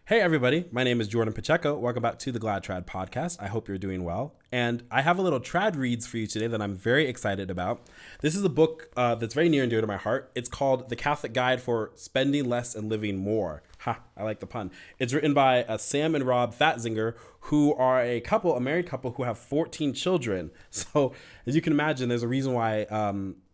Hey everybody, my name is Jordan Pacheco. Welcome back to the Glad Trad podcast. I hope you're doing well. And I have a little trad reads for you today that I'm very excited about. This is a book that's very near and dear to my heart. It's called The Catholic Guide for Spending Less and Living More. Ha, I like the pun. It's written by Sam and Rob Fatzinger, who are a married couple who have 14 children. So as you can imagine, there's a reason why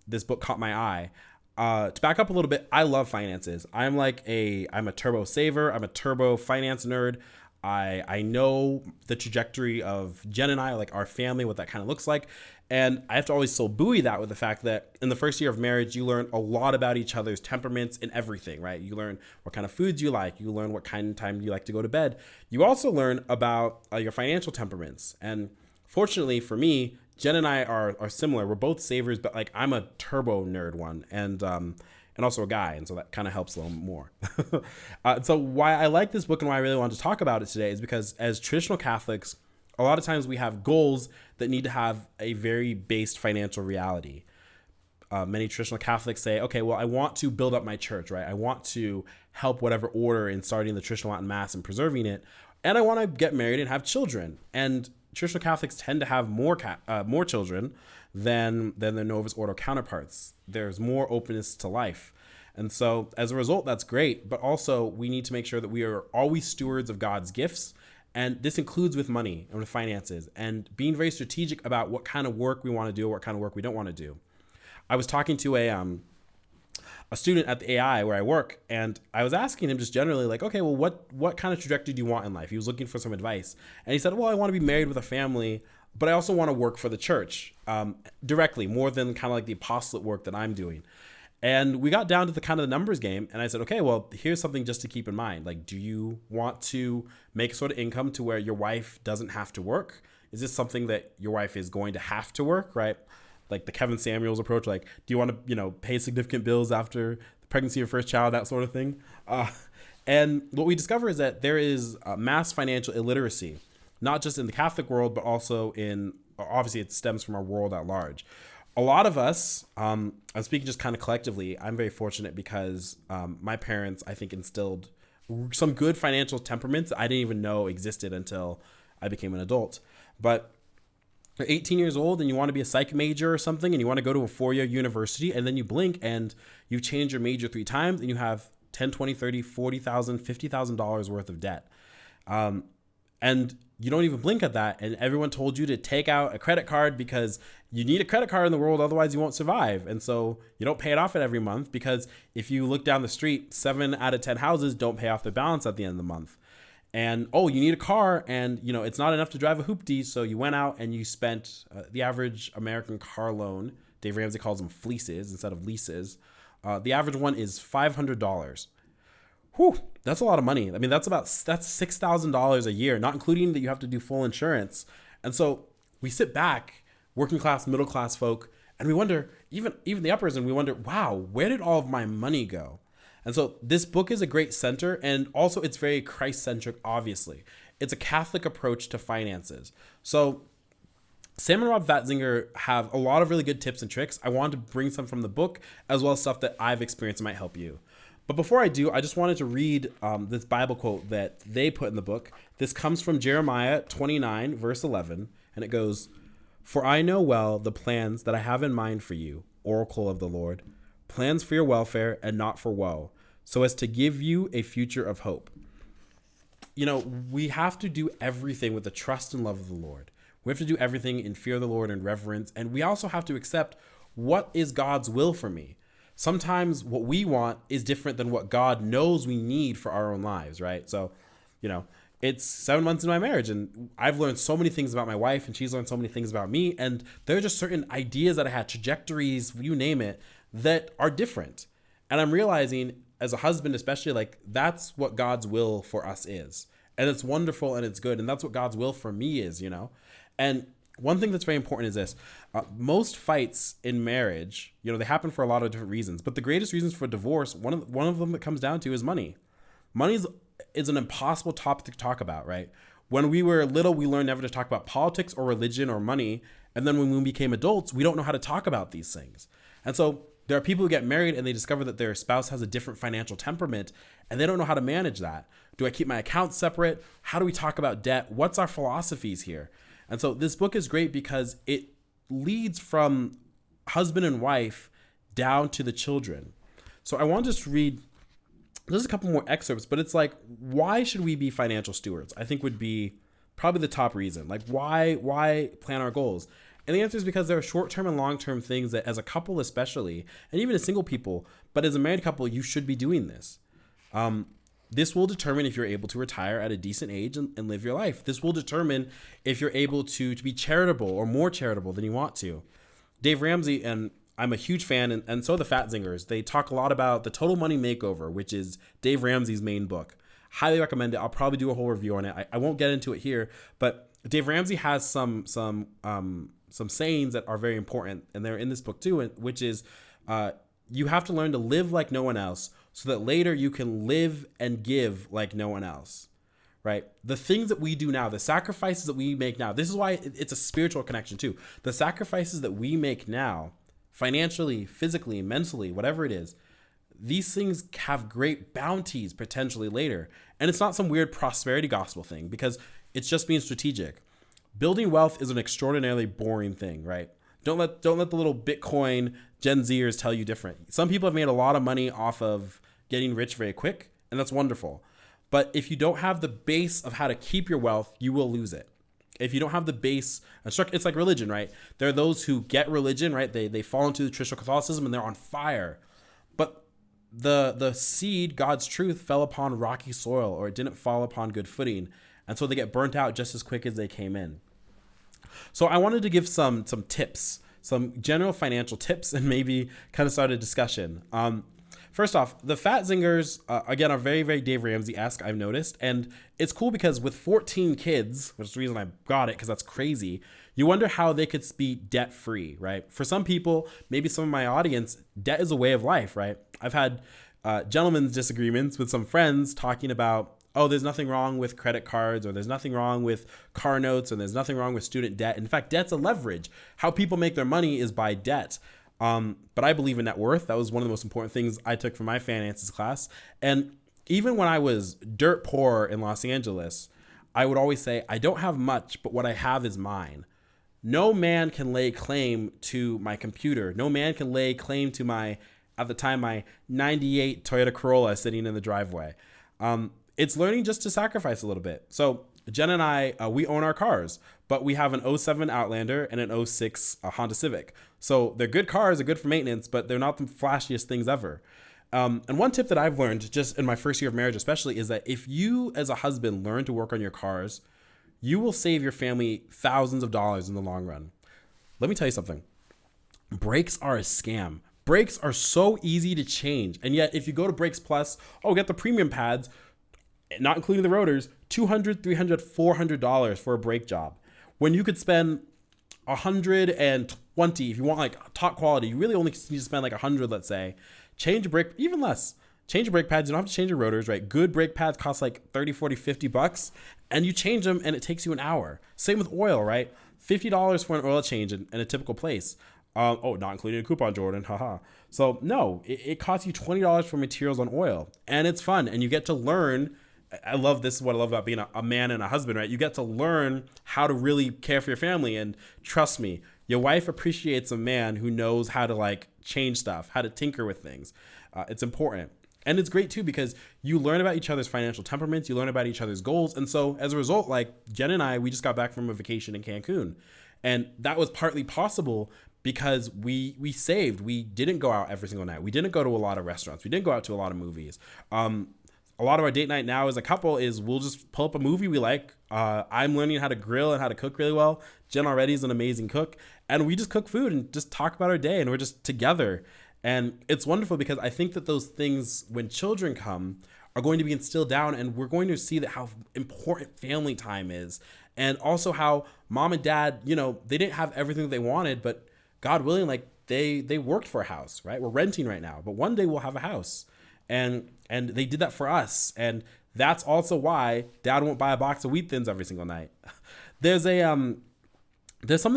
this book caught my eye. To back up a little bit, I love finances. I'm a turbo saver. I'm a turbo finance nerd. I know the trajectory of Jen and I, like our family, what that kind of looks like. And I have to always still buoy that with the fact that in the first year of marriage, you learn a lot about each other's temperaments and everything, right? You learn what kind of foods you like. You learn what kind of time you like to go to bed. You also learn about your financial temperaments. And fortunately for me, Jen and I are similar. We're both savers, but like I'm a turbo nerd one, and also a guy, and so that kind of helps a little more. So why I like this book and why I really wanted to talk about it today is because as traditional Catholics, a lot of times we have goals that need to have a very based financial reality. Many traditional Catholics say, okay, well, I want to build up my church, right? I want to help whatever order in starting the traditional Latin Mass and preserving it, and I want to get married and have children. And traditional Catholics tend to have more children than their Novus Ordo counterparts. There's more openness to life. And so as a result, that's great. But also we need to make sure that we are always stewards of God's gifts. And this includes with money and with finances and being very strategic about what kind of work we want to do, what kind of work we don't want to do. I was talking to a student at the AI where I work, and I was asking him just generally like, okay, well, what kind of trajectory do you want in life? He was looking for some advice, and he said, well, I want to be married with a family, but I also want to work for the church directly, more than kind of like the apostolate work that I'm doing. And we got down to the kind of the numbers game, and I said, okay, well, here's something just to keep in mind. Like, do you want to make a sort of income to where your wife doesn't have to work? Is this something that your wife is going to have to work, right? Like the Kevin Samuels approach, like, do you want to, pay significant bills after the pregnancy of your first child, that sort of thing? And what we discover is that there is mass financial illiteracy, not just in the Catholic world, but also obviously it stems from our world at large. A lot of us, I'm speaking just kind of collectively, I'm very fortunate because my parents, I think, instilled some good financial temperaments I didn't even know existed until I became an adult. But you're 18 years old and you want to be a psych major or something, and you want to go to a 4-year university, and then you blink and you've changed your major 3 times and you have $10, $20, $30, $40,000, $50,000 worth of debt. And you don't even blink at that. And everyone told you to take out a credit card because you need a credit card in the world, otherwise you won't survive. And so you don't pay it off every month, because if you look down the street, 7 out of 10 houses don't pay off their balance at the end of the month. And, you need a car, and, it's not enough to drive a hoopty. So you went out and you spent the average American car loan. Dave Ramsey calls them fleeces instead of leases. The average one is $500. Whew, that's a lot of money. I mean, that's $6,000 a year, not including that you have to do full insurance. And so we sit back, working class, middle class folk, and we wonder, even the uppers, and we wonder, wow, where did all of my money go? And so this book is a great center, and also it's very Christ-centric, obviously. It's a Catholic approach to finances. So Sam and Rob Fatzinger have a lot of really good tips and tricks. I wanted to bring some from the book, as well as stuff that I've experienced that might help you. But before I do, I just wanted to read this Bible quote that they put in the book. This comes from Jeremiah 29, verse 11, and it goes, "For I know well the plans that I have in mind for you, oracle of the Lord, plans for your welfare and not for woe, so as to give you a future of hope." We have to do everything with the trust and love of the Lord. We have to do everything in fear of the Lord and reverence. And we also have to accept, what is God's will for me? Sometimes what we want is different than what God knows we need for our own lives, right? So, it's 7 months into my marriage, and I've learned so many things about my wife, and she's learned so many things about me. And there are just certain ideas that I had, trajectories, you name it, that are different. And I'm realizing, as a husband especially, like, that's what God's will for us is. And it's wonderful and it's good. And that's what God's will for me is, And one thing that's very important is this. Most fights in marriage, they happen for a lot of different reasons. But the greatest reasons for divorce, one of them that comes down to is money. Money is an impossible topic to talk about, right? When we were little, we learned never to talk about politics or religion or money. And then when we became adults, we don't know how to talk about these things. And so There are people who get married and they discover that their spouse has a different financial temperament and they don't know how to manage that. Do I keep my accounts separate? How do we talk about debt? What's our philosophies here? And so this book is great because it leads from husband and wife down to the children. So I want to just read, there's a couple more excerpts, but it's like, why should we be financial stewards? I think would be probably the top reason. Like, why plan our goals? And the answer is because there are short-term and long-term things that as a couple especially, and even as single people, but as a married couple, you should be doing this. This will determine if you're able to retire at a decent age and live your life. This will determine if you're able to be charitable or more charitable than you want to. Dave Ramsey, and I'm a huge fan, and so are the Fatzingers, they talk a lot about The Total Money Makeover, which is Dave Ramsey's main book. Highly recommend it. I'll probably do a whole review on it. I won't get into it here, but Dave Ramsey has some sayings that are very important, and they're in this book too, which is you have to learn to live like no one else so that later you can live and give like no one else, right? The things that we do now, the sacrifices that we make now, this is why it's a spiritual connection too. The sacrifices that we make now, financially, physically, mentally, whatever it is, these things have great bounties potentially later. And it's not some weird prosperity gospel thing because it's just being strategic. Building wealth is an extraordinarily boring thing, right? Don't let the little Bitcoin Gen Zers tell you different. Some people have made a lot of money off of getting rich very quick, and that's wonderful. But if you don't have the base of how to keep your wealth, you will lose it. If you don't have the base, it's like religion, right? There are those who get religion, right? They fall into traditional Catholicism and they're on fire. But the seed, God's truth, fell upon rocky soil, or it didn't fall upon good footing. And so they get burnt out just as quick as they came in. So I wanted to give some tips, some general financial tips, and maybe kind of start a discussion. First off, the Fatzingers, again, are very, very Dave Ramsey-esque, I've noticed. And it's cool because with 14 kids, which is the reason I got it, because that's crazy, you wonder how they could be debt-free, right? For some people, maybe some of my audience, debt is a way of life, right? I've had gentlemen's disagreements with some friends talking about, oh, there's nothing wrong with credit cards, or there's nothing wrong with car notes, and there's nothing wrong with student debt. In fact, debt's a leverage. How people make their money is by debt. But I believe in net worth. That was one of the most important things I took from my finances class. And even when I was dirt poor in Los Angeles, I would always say, I don't have much, but what I have is mine. No man can lay claim to my computer. No man can lay claim to at the time, my 98 Toyota Corolla sitting in the driveway. It's learning just to sacrifice a little bit. So Jen and I, we own our cars, but we have an '07 Outlander and an '06 Honda Civic. So they're good cars, they're good for maintenance, but they're not the flashiest things ever. And one tip that I've learned just in my first year of marriage especially is that if you as a husband learn to work on your cars, you will save your family thousands of dollars in the long run. Let me tell you something. Brakes are a scam. Brakes are so easy to change. And yet if you go to Brakes Plus, get the premium pads, not including the rotors, $200, $300, $400 for a brake job. When you could spend $120 if you want like top quality, you really only need to spend like $100, let's say. Change your brake, even less. Change your brake pads. You don't have to change your rotors, right? Good brake pads cost like 30, 40, $50, and you change them and it takes you an hour. Same with oil, right? $50 for an oil change in a typical place. Not including a coupon, Jordan. Haha. So no, it costs you $20 for materials on oil, and it's fun, and you get to learn. I love this is what I love about being a man and a husband, right? You get to learn how to really care for your family. And trust me, your wife appreciates a man who knows how to like change stuff, how to tinker with things. It's important. And it's great too, because you learn about each other's financial temperaments, you learn about each other's goals. And so as a result, like Jen and I, we just got back from a vacation in Cancun, and that was partly possible because we saved. We didn't go out every single night. We didn't go to a lot of restaurants. We didn't go out to a lot of movies. A lot of our date night now as a couple is we'll just pull up a movie we like. I'm learning how to grill and how to cook really well. Jen already is an amazing cook. And we just cook food and just talk about our day, and we're just together. And it's wonderful because I think that those things, when children come, are going to be instilled down, and we're going to see that how important family time is. And also how mom and dad, they didn't have everything that they wanted, but God willing, like they worked for a house, right? We're renting right now, but one day we'll have a house. And they did that for us. And that's also why dad won't buy a box of Wheat Thins every single night. There's something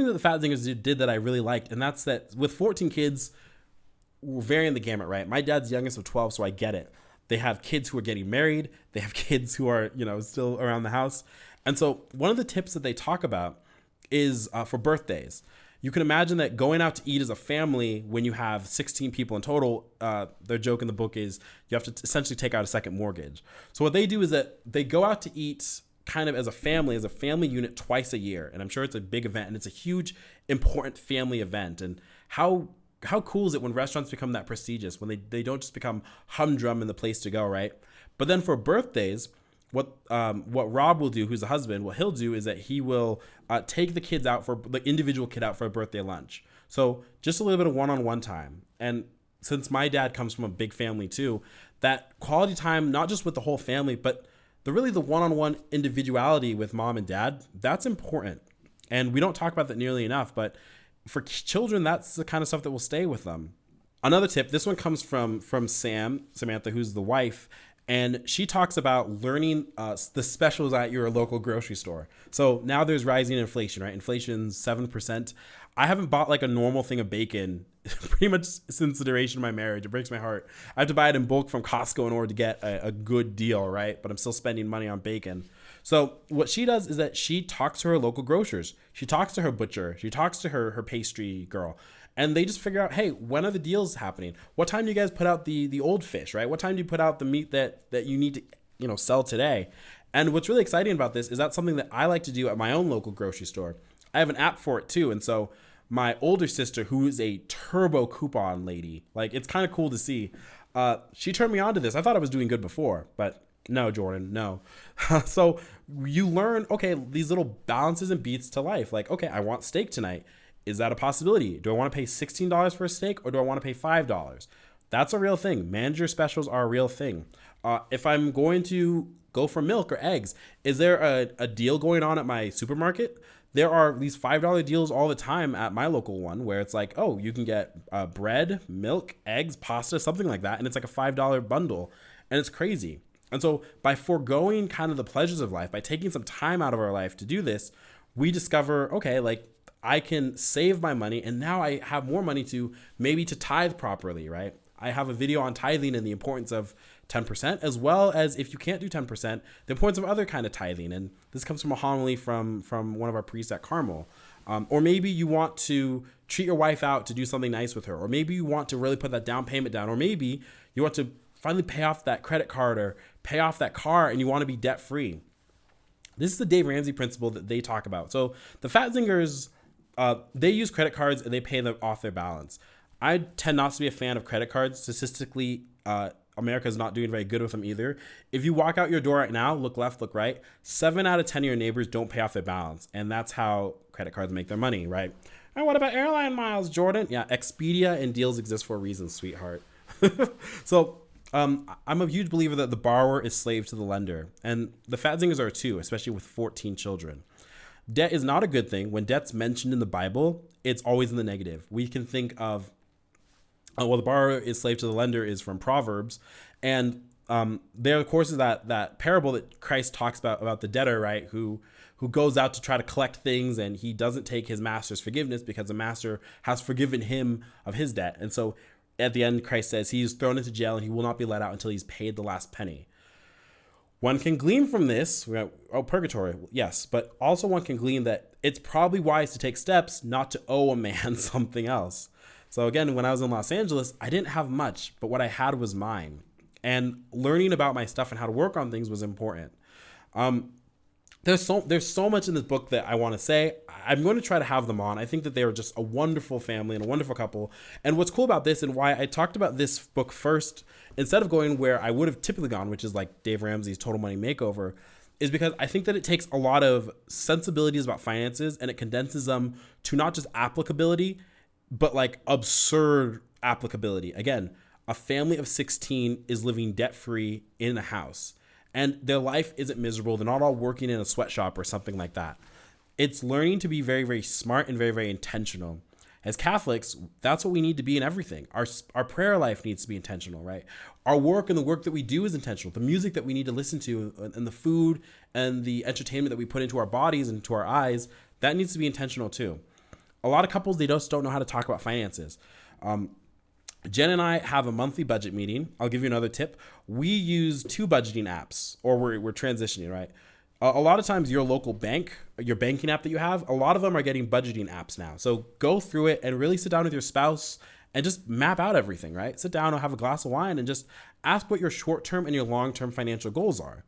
that the Fatzingers did that I really liked. And that's that with 14 kids, varying the gamut, right? My dad's youngest of 12, so I get it. They have kids who are getting married. They have kids who are, still around the house. And so one of the tips that they talk about is for birthdays. You can imagine that going out to eat as a family when you have 16 people in total, their joke in the book is you have to essentially take out a second mortgage. So what they do is that they go out to eat kind of as a family unit twice a year. And I'm sure it's a big event and it's a huge, important family event. And how cool is it when restaurants become that prestigious, when they don't just become humdrum in the place to go, right? But then for birthdays, what Rob will do, who's the husband, what he'll do is that he will take the kids out for the individual kid out for a birthday lunch. So just a little bit of one-on-one time. And since my dad comes from a big family too, that quality time, not just with the whole family, but the one-on-one individuality with mom and dad, that's important. And we don't talk about that nearly enough, but for children, that's the kind of stuff that will stay with them. Another tip, this one comes from Samantha, who's the wife, and she talks about learning the specials at your local grocery store. So now there's rising inflation, right? Inflation's 7%. I haven't bought like a normal thing of bacon pretty much since the duration of my marriage. It breaks my heart. I have to buy it in bulk from Costco in order to get a good deal, right? But I'm still spending money on bacon. So what she does is that she talks to her local grocers. She talks to her butcher. She talks to her pastry girl. And they just figure out, hey, when are the deals happening? What time do you guys put out the old fish, right? What time do you put out the meat that you need to sell today? And what's really exciting about this is that's something that I like to do at my own local grocery store. I have an app for it too. And so my older sister, who is a turbo coupon lady, like it's kind of cool to see. She turned me on to this. I thought I was doing good before, but no, Jordan, no. So you learn, okay, these little balances and beats to life. Like, okay, I want steak tonight. Is that a possibility? Do I want to pay $16 for a steak or do I want to pay $5? That's a real thing. Manager specials are a real thing. If I'm going to go for milk or eggs, is there a deal going on at my supermarket? There are these $5 deals all the time at my local one where it's like, oh, you can get bread, milk, eggs, pasta, something like that. And it's like a $5 bundle. And it's crazy. And so by foregoing kind of the pleasures of life, by taking some time out of our life to do this, we discover, okay, like I can save my money and now I have more money to tithe properly, right? I have a video on tithing and the importance of 10%, as well as if you can't do 10%, the importance of other kind of tithing. And this comes from a homily from one of our priests at Carmel. Or maybe you want to treat your wife out to do something nice with her. Or maybe you want to really put that down payment down. Or maybe you want to finally pay off that credit card or pay off that car and you want to be debt free. This is the Dave Ramsey principle that they talk about. So the Fatzingers, they use credit cards and they pay them off their balance. I tend not to be a fan of credit cards. Statistically, America is not doing very good with them either. If you walk out your door right now, look left, look right, 7 out of 10 of your neighbors don't pay off their balance. And that's how credit cards make their money, right? And what about airline miles, Jordan? Yeah, Expedia and deals exist for a reason, sweetheart. So I'm a huge believer that the borrower is slave to the lender. And the Fatzingers are too, especially with 14 children. Debt is not a good thing. When debt's mentioned in the Bible, it's always in the negative. We can think of, the borrower is slave to the lender is from Proverbs. And there, of course, is that parable that Christ talks about the debtor, right, who goes out to try to collect things and he doesn't take his master's forgiveness because the master has forgiven him of his debt. And so at the end, Christ says he's thrown into jail and he will not be let out until he's paid the last penny. One can glean from this, purgatory, yes, but also one can glean that it's probably wise to take steps not to owe a man something else. So again, when I was in Los Angeles, I didn't have much, but what I had was mine. And learning about my stuff and how to work on things was important. There's so much in this book that I want to say. I'm going to try to have them on. I think that they are just a wonderful family and a wonderful couple. And what's cool about this and why I talked about this book first, instead of going where I would have typically gone, which is like Dave Ramsey's Total Money Makeover, is because I think that it takes a lot of sensibilities about finances and it condenses them to not just applicability, but like absurd applicability. Again, a family of 16 is living debt-free in a house. And their life isn't miserable. They're not all working in a sweatshop or something like that. It's learning to be very, very smart and very, very intentional. As Catholics, that's what we need to be in everything. Our prayer life needs to be intentional, right? Our work and the work that we do is intentional. The music that we need to listen to and the food and the entertainment that we put into our bodies and into our eyes, that needs to be intentional too. A lot of couples, they just don't know how to talk about finances. Jen and I have a monthly budget meeting. I'll give you another tip. We use two budgeting apps, or we're transitioning, right? A lot of times your local bank, your banking app that you have, a lot of them are getting budgeting apps now. So go through it and really sit down with your spouse and just map out everything, right? Sit down and have a glass of wine and just ask what your short-term and your long-term financial goals are.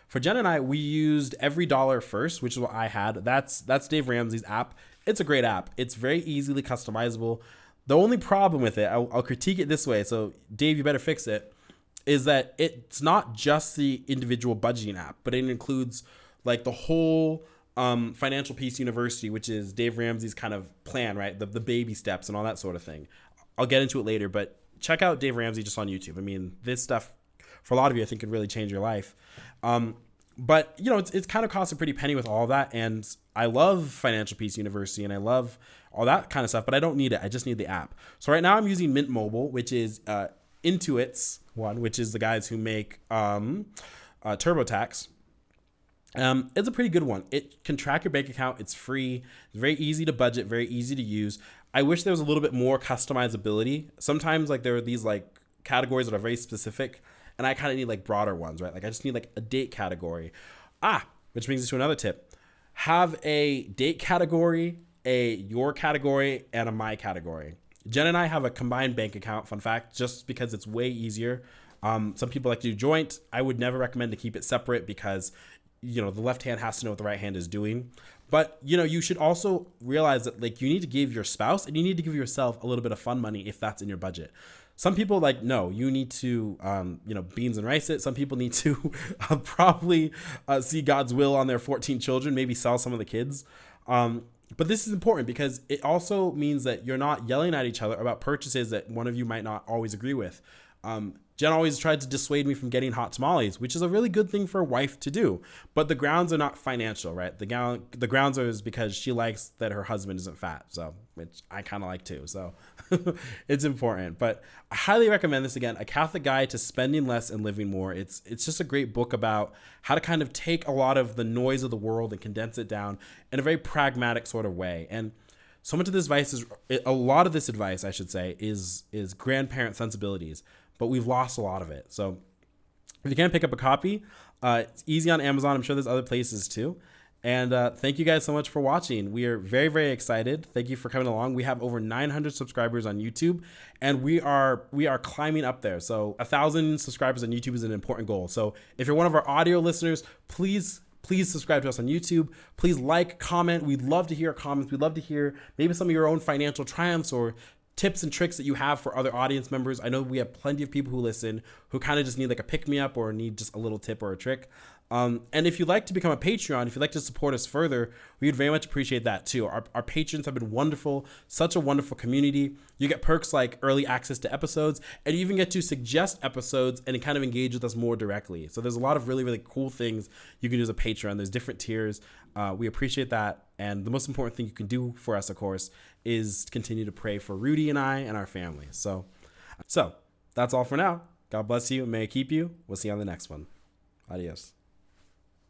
For Jen and I, we used Every Dollar First, which is what I had. That's Dave Ramsey's app. It's a great app. It's very easily customizable. The only problem with it, I'll critique it this way. So Dave, you better fix it, is that it's not just the individual budgeting app, but it includes like the whole Financial Peace University, which is Dave Ramsey's kind of plan, right? The baby steps and all that sort of thing. I'll get into it later, but check out Dave Ramsey just on YouTube. I mean, this stuff for a lot of you, I think, can really change your life. But you know, it's kind of cost a pretty penny with all that. And I love Financial Peace University and I love all that kind of stuff, but I don't need it. I just need the app. So right now I'm using Mint Mobile, which is Intuit's one, which is the guys who make TurboTax. It's a pretty good one. It can track your bank account. It's free. It's very easy to budget, very easy to use. I wish there was a little bit more customizability. Sometimes like there are these like categories that are very specific, and I kind of need like broader ones, right? Like I just need like a date category. Which brings us to another tip. Have a date category, a your category, and a my category. Jen and I have a combined bank account, fun fact, just because it's way easier. Some people like to do joint. I would never recommend to keep it separate because, you know, the left hand has to know what the right hand is doing. But, you know, you should also realize that like you need to give your spouse and you need to give yourself a little bit of fun money if that's in your budget. Some people like, no, you need to, beans and rice it. Some people need to probably see God's will on their 14 children, maybe sell some of the kids. But this is important because it also means that you're not yelling at each other about purchases that one of you might not always agree with. Jen always tried to dissuade me from getting hot tamales, which is a really good thing for a wife to do. But the grounds are not financial, right? The grounds are is because she likes that her husband isn't fat, so which I kind of like too. So it's important. But I highly recommend this again, A Catholic Guide to Spending Less and Living More. It's just a great book about how to kind of take a lot of the noise of the world and condense it down in a very pragmatic sort of way. And so much of this advice a lot of this advice, I should say, is grandparent sensibilities. But we've lost a lot of it. So if you can't pick up a copy, it's easy on Amazon. I'm sure there's other places too. And thank you guys so much for watching. We are very, very excited. Thank you for coming along. We have over 900 subscribers on YouTube, and we are climbing up there. So 1,000 subscribers on YouTube is an important goal. So if you're one of our audio listeners, please subscribe to us on YouTube. Please like, comment. We'd love to hear comments. We'd love to hear maybe some of your own financial triumphs or tips and tricks that you have for other audience members. I know we have plenty of people who listen who kind of just need like a pick-me-up or need just a little tip or a trick. And if you'd like to become a Patreon, if you'd like to support us further, we would very much appreciate that too. Our patrons have been wonderful, such a wonderful community. You get perks like early access to episodes, and you even get to suggest episodes and kind of engage with us more directly. So there's a lot of really, really cool things you can do as a Patreon. There's different tiers. We appreciate that. And the most important thing you can do for us, of course, is continue to pray for Rudy and I and our family. So that's all for now. God bless you and may it keep you. We'll see you on the next one. Adios.